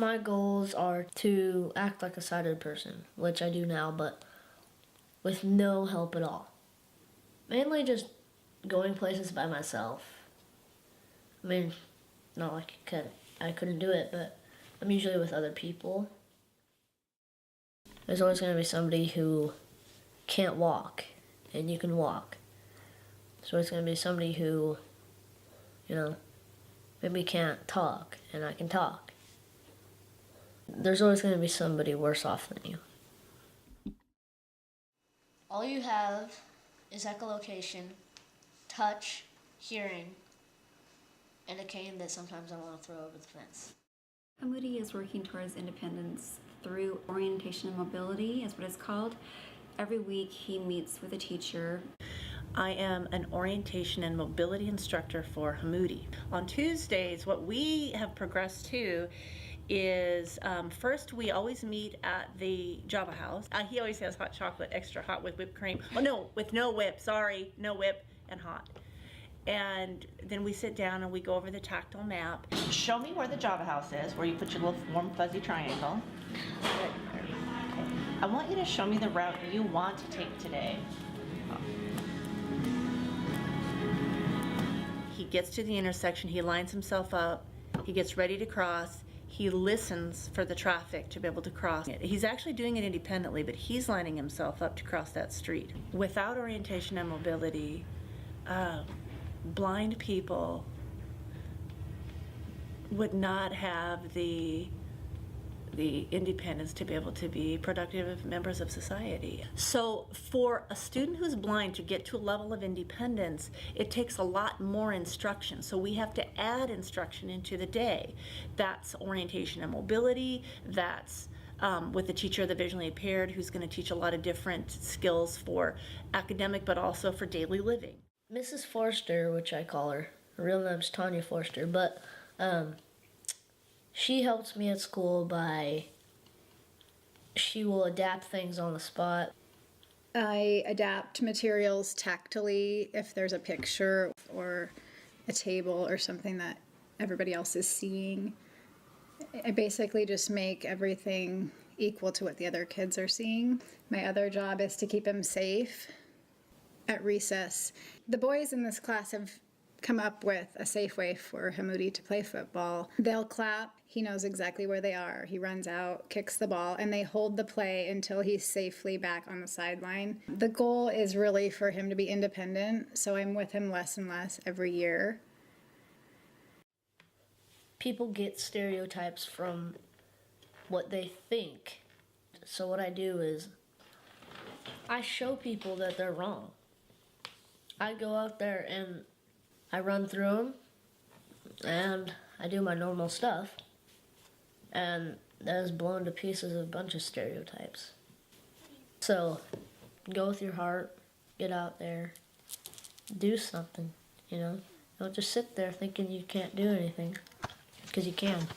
My goals are to act like a sighted person, which I do now, but with no help at all. Mainly just going places by myself. I mean, not like I couldn't do it, but I'm usually with other people. There's always going to be somebody who can't walk, and you can walk. There's always going to be somebody who, maybe can't talk, and I can talk. There's always going to be somebody worse off than you. All you have is echolocation, touch, hearing, and a cane that sometimes I want to throw over the fence. Humoody is working towards independence through orientation and mobility, is what it's called. Every week he meets with a teacher. I am an orientation and mobility instructor for Humoody. On Tuesdays, what we have progressed to is first we always meet at the Java House. He always has hot chocolate, extra hot with whipped cream. Oh no, with no whip, sorry, no whip and hot. And then we sit down and we go over the tactile map. Show me where the Java House is, where you put your little warm fuzzy triangle. I want you to show me the route you want to take today. He gets to the intersection, he lines himself up, he gets ready to cross, he listens for the traffic to be able to cross it. He's actually doing it independently, but he's lining himself up to cross that street. Without orientation and mobility, blind people would not have the independence to be able to be productive members of society. So for a student who's blind to get to a level of independence, it takes a lot more instruction. So we have to add instruction into the day. That's orientation and mobility, that's with the teacher of the visually impaired who's going to teach a lot of different skills for academic but also for daily living. Mrs. Forster, which I call her real name's Tanya Forster, but she helps me at school by, she will adapt things on the spot. I adapt materials tactily if there's a picture or a table or something that everybody else is seeing. I basically just make everything equal to what the other kids are seeing. My other job is to keep them safe at recess. The boys in this class have come up with a safe way for Humoody to play football. They'll clap, he knows exactly where they are. He runs out, kicks the ball, and they hold the play until he's safely back on the sideline. The goal is really for him to be independent, so I'm with him less and less every year. People get stereotypes from what they think. So what I do is I show people that they're wrong. I go out there and I run through them and I do my normal stuff, and that has blown to pieces a bunch of stereotypes. So go with your heart, get out there, do something, Don't just sit there thinking you can't do anything, because you can.